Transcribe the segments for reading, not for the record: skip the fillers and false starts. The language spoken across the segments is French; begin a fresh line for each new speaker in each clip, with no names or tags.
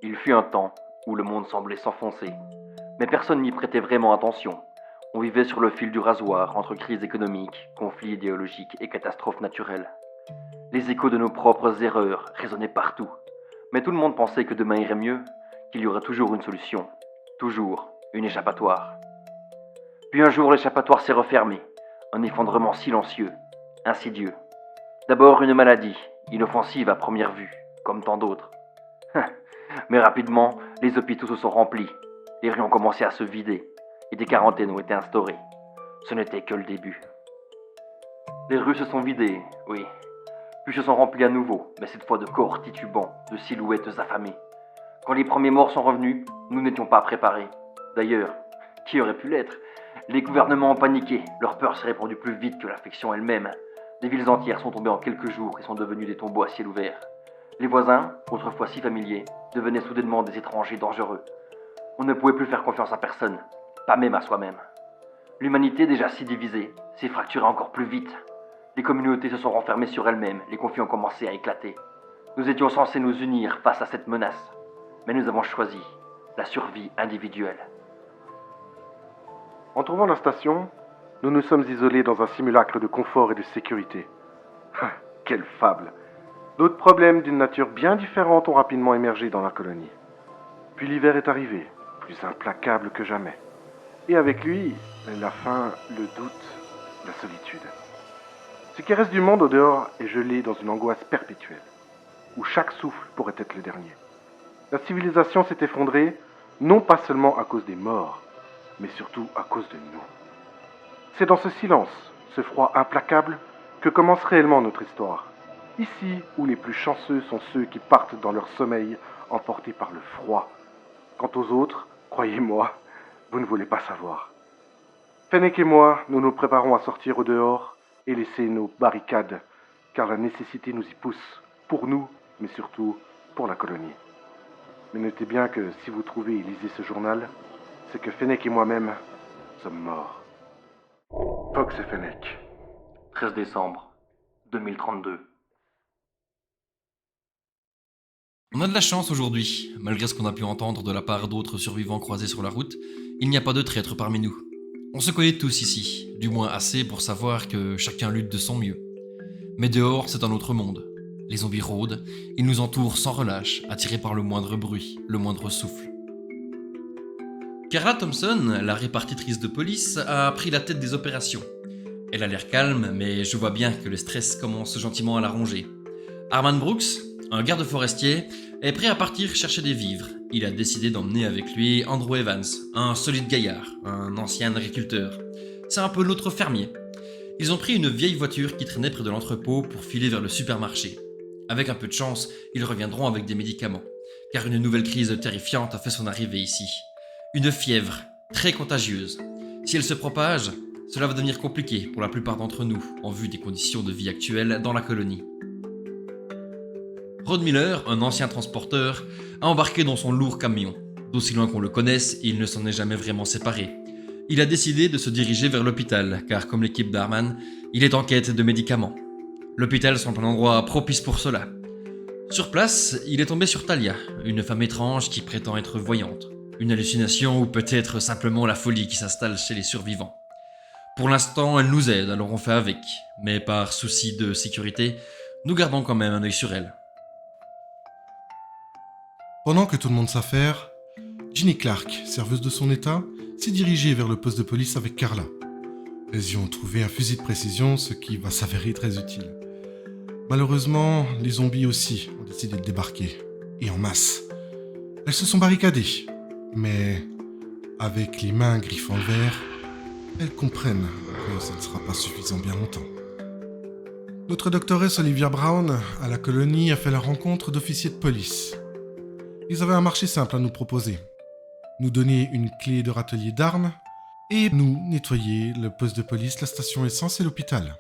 Il fut un temps où le monde semblait s'enfoncer, mais personne n'y prêtait vraiment attention. On vivait sur le fil du rasoir entre crises économiques, conflits idéologiques et catastrophes naturelles. Les échos de nos propres erreurs résonnaient partout, mais tout le monde pensait que demain irait mieux, qu'il y aurait toujours une solution, toujours une échappatoire. Puis un jour l'échappatoire s'est refermé, un effondrement silencieux, insidieux. D'abord une maladie, inoffensive à première vue, comme tant d'autres. Mais rapidement, les hôpitaux se sont remplis, les rues ont commencé à se vider, et des quarantaines ont été instaurées. Ce n'était que le début. Les rues se sont vidées, oui, puis se sont remplies à nouveau, mais cette fois de corps titubants, de silhouettes affamées. Quand les premiers morts sont revenus, nous n'étions pas préparés. D'ailleurs, qui aurait pu l'être? Les gouvernements ont paniqué, leur peur s'est répandue plus vite que l'infection elle-même. Des villes entières sont tombées en quelques jours et sont devenues des tombeaux à ciel ouvert. Les voisins, autrefois si familiers, devenaient soudainement des étrangers dangereux. On ne pouvait plus faire confiance à personne, pas même à soi-même. L'humanité, déjà si divisée, s'est fracturée encore plus vite. Les communautés se sont renfermées sur elles-mêmes, les conflits ont commencé à éclater. Nous étions censés nous unir face à cette menace, mais nous avons choisi la survie individuelle.
En trouvant la station, nous nous sommes isolés dans un simulacre de confort et de sécurité. Quelle fable! D'autres problèmes d'une nature bien différente ont rapidement émergé dans la colonie. Puis l'hiver est arrivé, plus implacable que jamais. Et avec lui, la faim, le doute, la solitude. Ce qui reste du monde au dehors est gelé dans une angoisse perpétuelle, où chaque souffle pourrait être le dernier. La civilisation s'est effondrée, non pas seulement à cause des morts, mais surtout à cause de nous. C'est dans ce silence, ce froid implacable, que commence réellement notre histoire. Ici où les plus chanceux sont ceux qui partent dans leur sommeil emportés par le froid. Quant aux autres, croyez-moi, vous ne voulez pas savoir. Fennec et moi, nous nous préparons à sortir au dehors et laisser nos barricades, car la nécessité nous y pousse, pour nous, mais surtout pour la colonie. Mais notez bien que si vous trouvez et lisez ce journal, c'est que Fennec et moi-même sommes morts. Fox et Fennec.
13 décembre 2032.
On a de la chance aujourd'hui, malgré ce qu'on a pu entendre de la part d'autres survivants croisés sur la route, il n'y a pas de traîtres parmi nous. On se connaît tous ici, du moins assez pour savoir que chacun lutte de son mieux. Mais dehors, c'est un autre monde. Les zombies rôdent, ils nous entourent sans relâche, attirés par le moindre bruit, le moindre souffle. Kara Thompson, la répartitrice de police, a pris la tête des opérations. Elle a l'air calme, mais je vois bien que le stress commence gentiment à la ronger. Arman Brooks, un garde forestier, est prêt à partir chercher des vivres. Il a décidé d'emmener avec lui Andrew Evans, un solide gaillard, un ancien agriculteur. C'est un peu notre fermier. Ils ont pris une vieille voiture qui traînait près de l'entrepôt pour filer vers le supermarché. Avec un peu de chance, ils reviendront avec des médicaments, car une nouvelle crise terrifiante a fait son arrivée ici. Une fièvre, très contagieuse. Si elle se propage, cela va devenir compliqué pour la plupart d'entre nous, en vue des conditions de vie actuelles dans la colonie. Rod Miller, un ancien transporteur, a embarqué dans son lourd camion. D'aussi loin qu'on le connaisse, il ne s'en est jamais vraiment séparé. Il a décidé de se diriger vers l'hôpital, car comme l'équipe d'Arman, il est en quête de médicaments. L'hôpital semble un endroit propice pour cela. Sur place, il est tombé sur Talia, une femme étrange qui prétend être voyante. Une hallucination ou peut-être simplement la folie qui s'installe chez les survivants. Pour l'instant, elle nous aide, alors on fait avec. Mais par souci de sécurité, nous gardons quand même un œil sur elle.
Pendant que tout le monde s'affaire, Ginny Clark, serveuse de son état, s'est dirigée vers le poste de police avec Carla. Elles y ont trouvé un fusil de précision, ce qui va s'avérer très utile. Malheureusement, les zombies aussi ont décidé de débarquer, et en masse. Elles se sont barricadées, mais avec les mains griffant le verre, elles comprennent que ça ne sera pas suffisant bien longtemps. Notre doctoresse Olivia Brown, à la colonie, a fait la rencontre d'officiers de police. Ils avaient un marché simple à nous proposer. Nous donner une clé de râtelier d'armes et nous nettoyer le poste de police, la station essence et l'hôpital.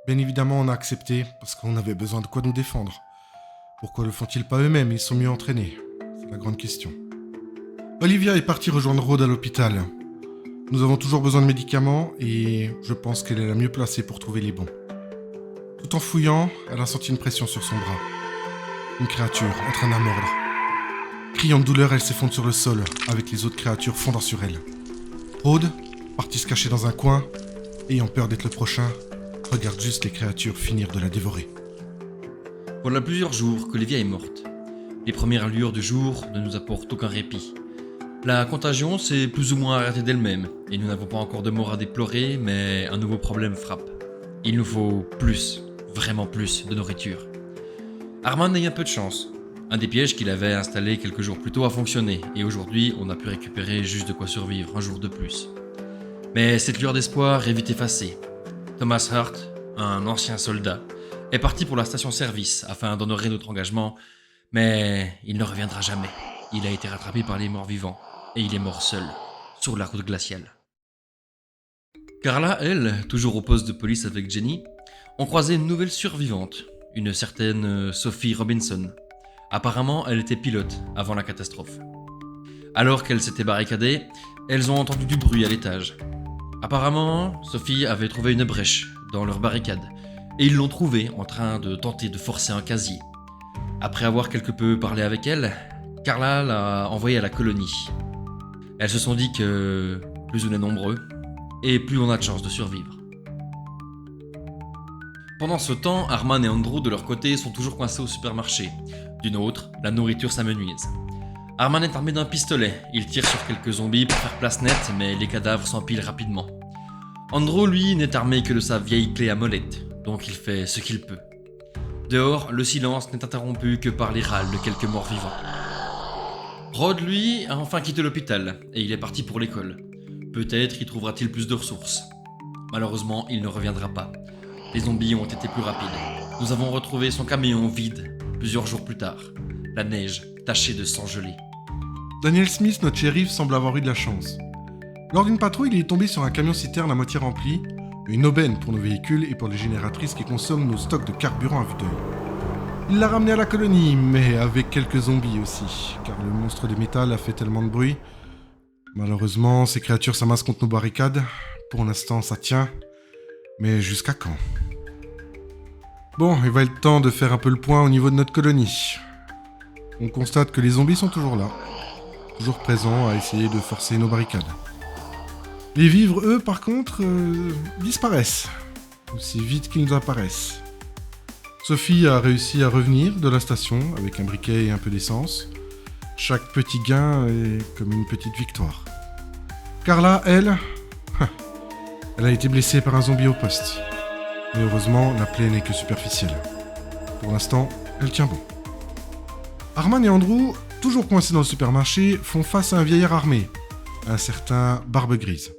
Bien évidemment, on a accepté parce qu'on avait besoin de quoi nous défendre. Pourquoi le font-ils pas eux-mêmes? Ils sont mieux entraînés. C'est la grande question. Olivia est partie rejoindre Rhodes à l'hôpital. Nous avons toujours besoin de médicaments et je pense qu'elle est la mieux placée pour trouver les bons. Tout en fouillant, elle a senti une pression sur son bras. Une créature en train de la mordre. Criant de douleur, elle s'effondre sur le sol, avec les autres créatures fondant sur elle. Rhodes, parti se cacher dans un coin, ayant peur d'être le prochain, regarde juste les créatures finir de la dévorer.
Voilà plusieurs jours que Lévia est morte. Les premières lueurs du jour ne nous apportent aucun répit. La contagion s'est plus ou moins arrêtée d'elle-même, et nous n'avons pas encore de mort à déplorer, mais un nouveau problème frappe. Il nous faut plus, vraiment plus, de nourriture. Armand a eu un peu de chance. Un des pièges qu'il avait installé quelques jours plus tôt a fonctionné, et aujourd'hui on a pu récupérer juste de quoi survivre un jour de plus. Mais cette lueur d'espoir est vite effacée. Thomas Hart, un ancien soldat, est parti pour la station-service afin d'honorer notre engagement, mais il ne reviendra jamais. Il a été rattrapé par les morts-vivants, et il est mort seul, sur la route glaciale. Carla, elle, toujours au poste de police avec Jenny, ont croisé une nouvelle survivante, une certaine Sophie Robinson. Apparemment, elle était pilote avant la catastrophe. Alors qu'elle s'était barricadée, elles ont entendu du bruit à l'étage. Apparemment, Sophie avait trouvé une brèche dans leur barricade, et ils l'ont trouvée en train de tenter de forcer un casier. Après avoir quelque peu parlé avec elle, Carla l'a envoyée à la colonie. Elles se sont dit que plus on est nombreux, et plus on a de chances de survivre. Pendant ce temps, Arman et Andrew de leur côté sont toujours coincés au supermarché. D'une autre, la nourriture s'amenuise. Arman est armé d'un pistolet, il tire sur quelques zombies pour faire place nette, mais les cadavres s'empilent rapidement. Andrew, lui, n'est armé que de sa vieille clé à molette, donc il fait ce qu'il peut. Dehors, le silence n'est interrompu que par les râles de quelques morts vivants. Rhodes, lui, a enfin quitté l'hôpital, et il est parti pour l'école. Peut-être y trouvera-t-il plus de ressources. Malheureusement, il ne reviendra pas. Les zombies ont été plus rapides. Nous avons retrouvé son camion vide, plusieurs jours plus tard. La neige, tachée de sang gelé.
Daniel Smith, notre shérif, semble avoir eu de la chance. Lors d'une patrouille, il est tombé sur un camion-citerne à moitié rempli, une aubaine pour nos véhicules et pour les génératrices qui consomment nos stocks de carburant à vue d'œil. Il l'a ramené à la colonie, mais avec quelques zombies aussi, car le monstre de métal a fait tellement de bruit. Malheureusement, ces créatures s'amassent contre nos barricades. Pour l'instant, ça tient. Mais jusqu'à quand ? Bon, il va être temps de faire un peu le point au niveau de notre colonie. On constate que les zombies sont toujours là, toujours présents à essayer de forcer nos barricades. Les vivres, eux, par contre, disparaissent, aussi vite qu'ils nous apparaissent. Sophie a réussi à revenir de la station avec un briquet et un peu d'essence. Chaque petit gain est comme une petite victoire. Carla, elle a été blessée par un zombie au poste. Mais heureusement, la plaie n'est que superficielle. Pour l'instant, elle tient bon. Arman et Andrew, toujours coincés dans le supermarché, font face à un vieillard armé, un certain Barbe Grise.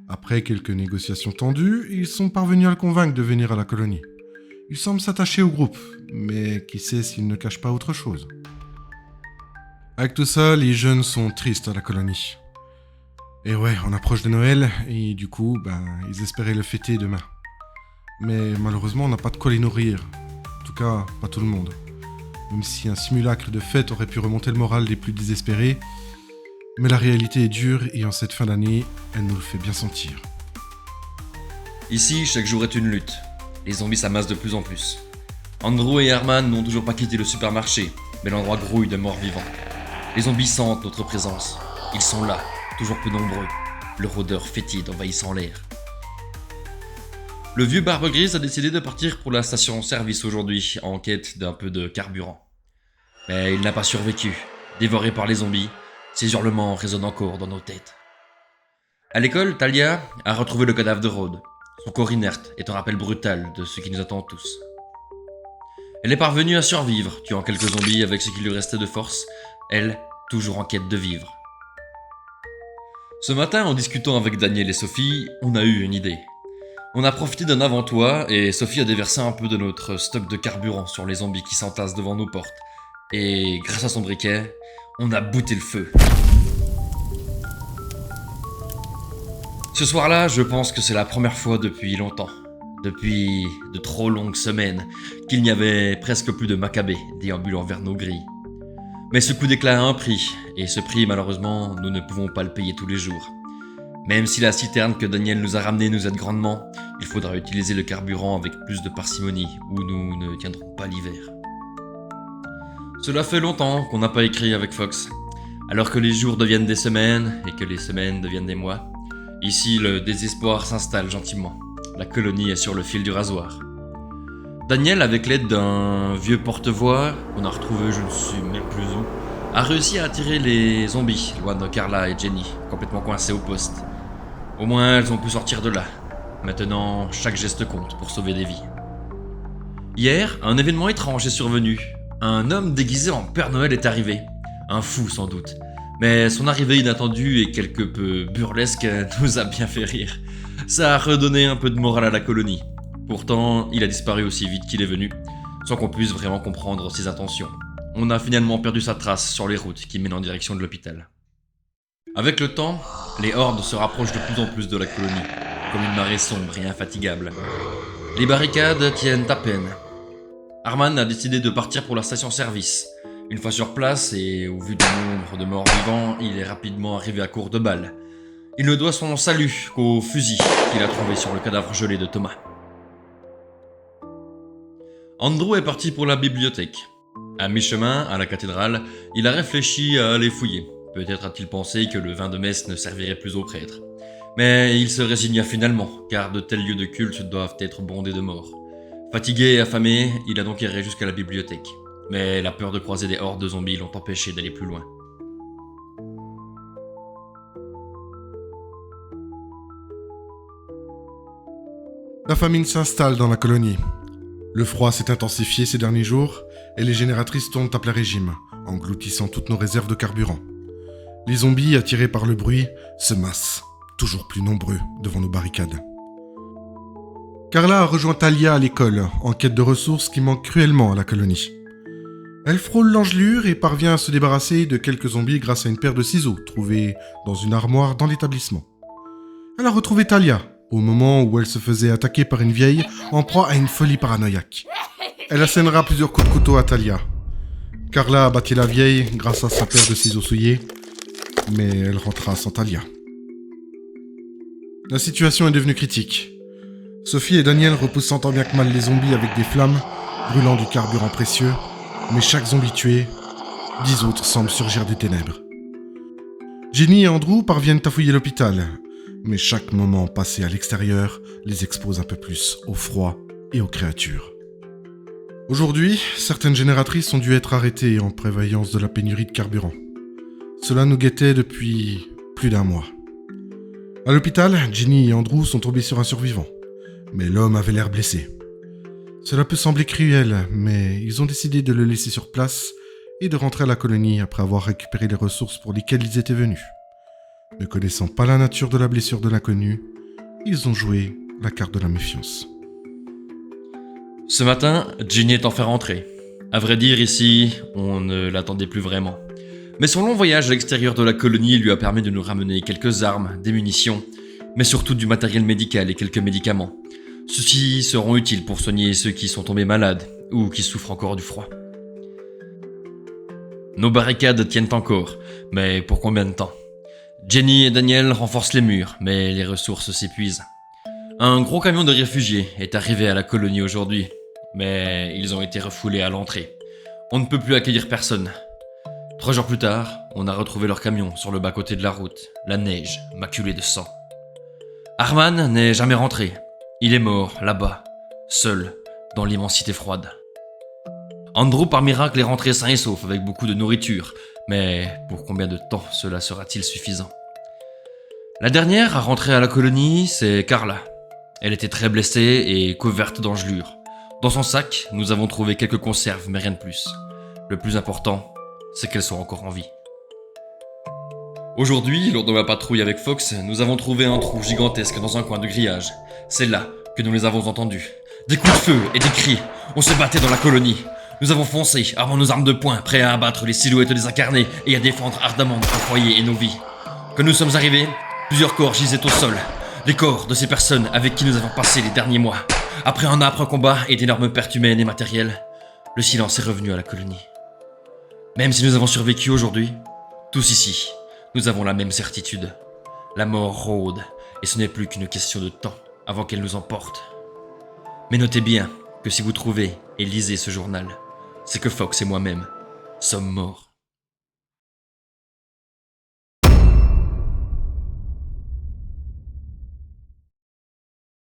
Après quelques négociations tendues, ils sont parvenus à le convaincre de venir à la colonie. Il semble s'attacher au groupe, mais qui sait s'il ne cache pas autre chose. Avec tout ça, les jeunes sont tristes à la colonie. Et ouais, on approche de Noël, et du coup, ils espéraient le fêter demain. Mais malheureusement, on n'a pas de quoi les nourrir. En tout cas, pas tout le monde. Même si un simulacre de fête aurait pu remonter le moral des plus désespérés, mais la réalité est dure, et en cette fin d'année, elle nous le fait bien sentir.
Ici, chaque jour est une lutte. Les zombies s'amassent de plus en plus. Andrew et Arman n'ont toujours pas quitté le supermarché, mais l'endroit grouille de morts vivants. Les zombies sentent notre présence. Ils sont là, toujours plus nombreux. Leur odeur fétide envahissant l'air. Le vieux Barbe Grise a décidé de partir pour la station-service aujourd'hui, en quête d'un peu de carburant. Mais il n'a pas survécu. Dévoré par les zombies, ses hurlements résonnent encore dans nos têtes. À l'école, Talia a retrouvé le cadavre de Rhodes. Son corps inerte est un rappel brutal de ce qui nous attend tous. Elle est parvenue à survivre, tuant quelques zombies avec ce qui lui restait de force, elle, toujours en quête de vivre. Ce matin, en discutant avec Daniel et Sophie, on a eu une idée. On a profité d'un avant-toit et Sophie a déversé un peu de notre stock de carburant sur les zombies qui s'entassent devant nos portes. Et grâce à son briquet, on a bouté le feu. Ce soir-là, je pense que c'est la première fois depuis longtemps, depuis de trop longues semaines, qu'il n'y avait presque plus de macabées déambulant vers nos grilles. Mais ce coup d'éclat a un prix, et ce prix, malheureusement, nous ne pouvons pas le payer tous les jours. Même si la citerne que Daniel nous a ramenée nous aide grandement, il faudra utiliser le carburant avec plus de parcimonie, ou nous ne tiendrons pas l'hiver. Cela fait longtemps qu'on n'a pas écrit avec Fox. Alors que les jours deviennent des semaines et que les semaines deviennent des mois, ici le désespoir s'installe gentiment. La colonie est sur le fil du rasoir. Daniel, avec l'aide d'un vieux porte-voix qu'on a retrouvé je ne sais même plus où, a réussi à attirer les zombies loin de Carla et Jenny, complètement coincées au poste. Au moins elles ont pu sortir de là. Maintenant, chaque geste compte pour sauver des vies. Hier, un événement étrange est survenu. Un homme déguisé en Père Noël est arrivé. Un fou sans doute. Mais son arrivée inattendue et quelque peu burlesque nous a bien fait rire. Ça a redonné un peu de morale à la colonie. Pourtant, il a disparu aussi vite qu'il est venu, sans qu'on puisse vraiment comprendre ses intentions. On a finalement perdu sa trace sur les routes qui mènent en direction de l'hôpital. Avec le temps, les hordes se rapprochent de plus en plus de la colonie, comme une marée sombre et infatigable. Les barricades tiennent à peine. Arman a décidé de partir pour la station-service. Une fois sur place, et au vu du nombre de morts vivants, il est rapidement arrivé à court de balles. Il ne doit son salut qu'au fusil qu'il a trouvé sur le cadavre gelé de Thomas. Andrew est parti pour la bibliothèque. À mi-chemin, à la cathédrale, il a réfléchi à aller fouiller. Peut-être a-t-il pensé que le vin de messe ne servirait plus aux prêtres. Mais il se résigna finalement, car de tels lieux de culte doivent être bondés de morts. Fatigué et affamé, il a donc erré jusqu'à la bibliothèque. Mais la peur de croiser des hordes de zombies l'ont empêché d'aller plus loin.
La famine s'installe dans la colonie. Le froid s'est intensifié ces derniers jours et les génératrices tournent à plein régime, engloutissant toutes nos réserves de carburant. Les zombies, attirés par le bruit, se massent, toujours plus nombreux, devant nos barricades. Carla a rejoint Talia à l'école, en quête de ressources qui manquent cruellement à la colonie. Elle frôle l'engelure et parvient à se débarrasser de quelques zombies grâce à une paire de ciseaux trouvés dans une armoire dans l'établissement. Elle a retrouvé Talia, au moment où elle se faisait attaquer par une vieille en proie à une folie paranoïaque. Elle assénera plusieurs coups de couteau à Talia. Carla a battu la vieille grâce à sa paire de ciseaux souillés, mais elle rentrera sans Talia. La situation est devenue critique. Sophie et Daniel repoussent tant bien que mal les zombies avec des flammes, brûlant du carburant précieux, mais chaque zombie tué, 10 autres semblent surgir des ténèbres. Jenny et Andrew parviennent à fouiller l'hôpital, mais chaque moment passé à l'extérieur les expose un peu plus au froid et aux créatures. Aujourd'hui, certaines génératrices ont dû être arrêtées en prévoyance de la pénurie de carburant. Cela nous guettait depuis plus d'un mois. À l'hôpital, Jenny et Andrew sont tombés sur un survivant, mais l'homme avait l'air blessé. Cela peut sembler cruel, mais ils ont décidé de le laisser sur place et de rentrer à la colonie après avoir récupéré les ressources pour lesquelles ils étaient venus. Ne connaissant pas la nature de la blessure de l'inconnu, ils ont joué la carte de la méfiance.
Ce matin, Jenny est enfin rentrée. À vrai dire, ici, on ne l'attendait plus vraiment. Mais son long voyage à l'extérieur de la colonie lui a permis de nous ramener quelques armes, des munitions, mais surtout du matériel médical et quelques médicaments. Ceux-ci seront utiles pour soigner ceux qui sont tombés malades ou qui souffrent encore du froid. Nos barricades tiennent encore, mais pour combien de temps ? Jenny et Daniel renforcent les murs, mais les ressources s'épuisent. Un gros camion de réfugiés est arrivé à la colonie aujourd'hui, mais ils ont été refoulés à l'entrée. On ne peut plus accueillir personne. 3 jours plus tard, on a retrouvé leur camion sur le bas-côté de la route, la neige, maculée de sang. Arman n'est jamais rentré. Il est mort, là-bas, seul, dans l'immensité froide. Andrew, par miracle, est rentré sain et sauf, avec beaucoup de nourriture, mais pour combien de temps cela sera-t-il suffisant ? La dernière à rentrer à la colonie, c'est Carla. Elle était très blessée et couverte d'engelures. Dans son sac, nous avons trouvé quelques conserves, mais rien de plus. Le plus important, c'est qu'elles sont encore en vie. Aujourd'hui, lors de ma patrouille avec Fox, nous avons trouvé un trou gigantesque dans un coin de grillage. C'est là que nous les avons entendus. Des coups de feu et des cris. On se battait dans la colonie. Nous avons foncé, armant nos armes de poing, prêts à abattre les silhouettes des incarnés et à défendre ardemment notre foyer et nos vies. Quand nous sommes arrivés, plusieurs corps gisaient au sol. Les corps de ces personnes avec qui nous avons passé les derniers mois. Après un âpre combat et d'énormes pertes humaines et matérielles, le silence est revenu à la colonie. Même si nous avons survécu aujourd'hui, tous ici, nous avons la même certitude. La mort rôde, et ce n'est plus qu'une question de temps avant qu'elle nous emporte. Mais notez bien que si vous trouvez et lisez ce journal, c'est que Fox et moi-même, sommes morts.